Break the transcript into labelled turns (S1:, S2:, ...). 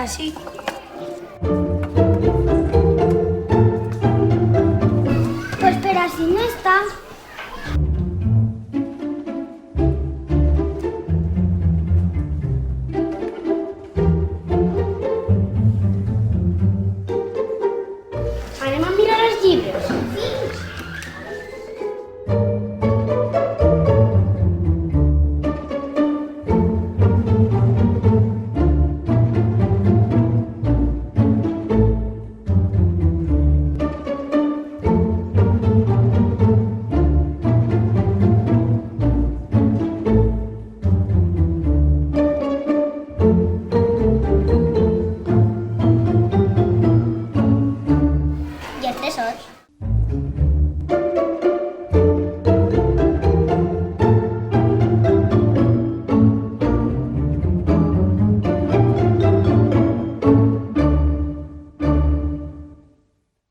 S1: así.
S2: Pues pero así no está. Anem a mirar els llibres. Sí. I el tresor.